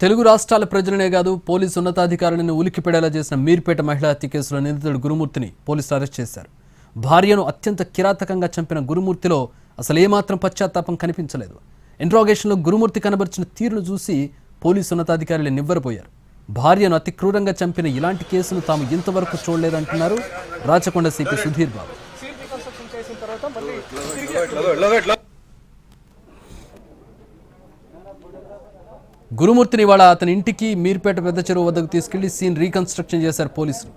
తెలుగు రాష్ట్రాల ప్రజలనే కాదు పోలీసు ఉన్నతాధికారులను ఉలిక్కిపడేలా చేసిన మీర్పేట మహిళా హత్య కేసులో నిందితుడు గురుమూర్తిని పోలీసులు అరెస్ట్ చేశారు. భార్యను అత్యంత కిరాతకంగా చంపిన గురుమూర్తిలో అసలు ఏమాత్రం పశ్చాత్తాపం కనిపించలేదు. ఇంట్రాగేషన్లో గురుమూర్తి కనబరిచిన తీరును చూసి పోలీసు ఉన్నతాధికారులు నివ్వెరపోయారు. భార్యను అతి క్రూరంగా చంపిన ఇలాంటి కేసును తాము ఇంతవరకు చూడలేదంటున్నారు రాచకొండ సిపి సుధీర్ బాబు. గురుమూర్తిని వాళ్ళ అతని ఇంటికి మీర్పేట పెద్ద చెరువు వద్దకు తీసుకెళ్లి సీన్ రీకన్స్ట్రక్షన్ చేశారు పోలీసులు.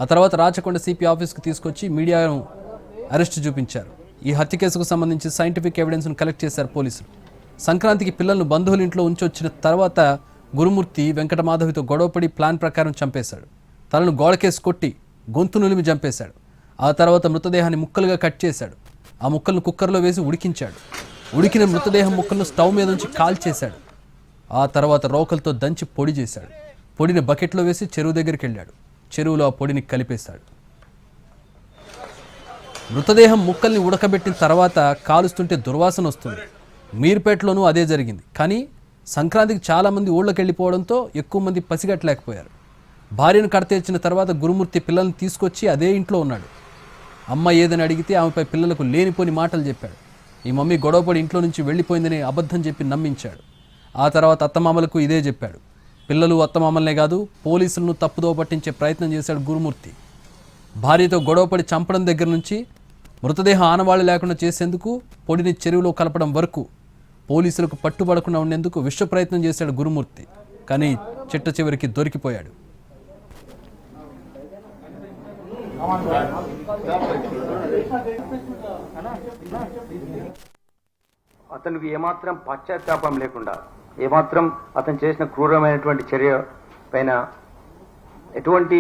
ఆ తర్వాత రాచకొండ సిపి ఆఫీస్కు తీసుకొచ్చి మీడియాను అరెస్టు చూపించారు. ఈ హత్య కేసుకు సంబంధించి సైంటిఫిక్ ఎవిడెన్స్ను కలెక్ట్ చేశారు పోలీసులు. సంక్రాంతికి పిల్లలను బంధువుల ఇంట్లో ఉంచొచ్చిన తర్వాత గురుమూర్తి వెంకటమాధవితో గొడవపడి ప్లాన్ ప్రకారం చంపేశాడు. తలను గోడకేసి కొట్టి గొంతు నులిమి చంపేశాడు. ఆ తర్వాత మృతదేహాన్ని ముక్కలుగా కట్ చేశాడు. ఆ ముక్కలను కుక్కర్లో వేసి ఉడికించాడు. ఉడికిన మృతదేహం ముక్కలను స్టవ్ మీద నుంచి కాల్చేశాడు. ఆ తర్వాత రోకలతో దంచి పొడి చేశాడు. పొడిని బకెట్లో వేసి చెరువు దగ్గరికి వెళ్ళాడు. చెరువులో ఆ పొడిని కలిపేశాడు. మృతదేహం ముక్కల్ని ఉడకబెట్టిన తర్వాత కాలుస్తుంటే దుర్వాసన వస్తుంది. మీర్పేటలోనూ అదే జరిగింది. కానీ సంక్రాంతికి చాలామంది ఊళ్ళకి వెళ్ళిపోవడంతో ఎక్కువ మంది పసిగట్టలేకపోయారు. భార్యను కడతీర్చిన తర్వాత గురుమూర్తి పిల్లల్ని తీసుకొచ్చి అదే ఇంట్లో ఉన్నాడు. అమ్మ ఏదని అడిగితే ఆమెపై పిల్లలకు లేనిపోని మాటలు చెప్పాడు. ఈ మమ్మీ గొడవపడి ఇంట్లో నుంచి వెళ్ళిపోయిందని అబద్ధం చెప్పి నమ్మించాడు. ఆ తర్వాత అత్తమామలకు ఇదే చెప్పాడు. పిల్లలు అత్తమామలనే కాదు పోలీసులను తప్పుదో పట్టించే ప్రయత్నం చేశాడు గురుమూర్తి. భార్యతో గొడవపడి చంపడం దగ్గర నుంచి మృతదేహం ఆనవాళ్లు లేకుండా చేసేందుకు పొడిని చెరువులో కలపడం వరకు పోలీసులకు పట్టుబడకుండా ఉండేందుకు విశ్వ ప్రయత్నం చేశాడు గురుమూర్తి. కానీ చిట్ట చివరికి దొరికిపోయాడు. అతనికి ఏమాత్రం పశ్చాత్తాపం లేకుండా ఏమాత్రం అతను చేసిన క్రూరమైనటువంటి చర్య పైన ఎటువంటి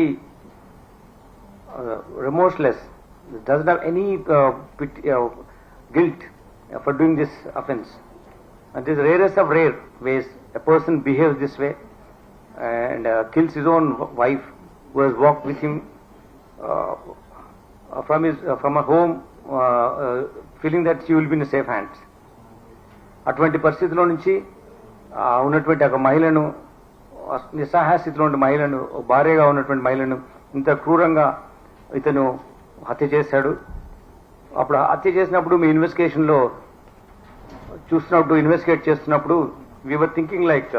remorseless, doesn't have any guilt for doing this offense. And it is rarest of rare ways a person behaves this way and kills his own wife who has walked with him from her home feeling that she will be in safe hands. అటువంటి పరిస్థితిలో నుంచి ఉన్నటువంటి ఒక మహిళను, నిస్సహాయ స్థితిలో ఉన్న మహిళను, భార్యగా ఉన్నటువంటి మహిళను ఇంత క్రూరంగా ఇతను హత్య చేశాడు. అప్పుడు హత్య చేసినప్పుడు మీ ఇన్వెస్టిగేట్ చేస్తున్నప్పుడు we were thinking like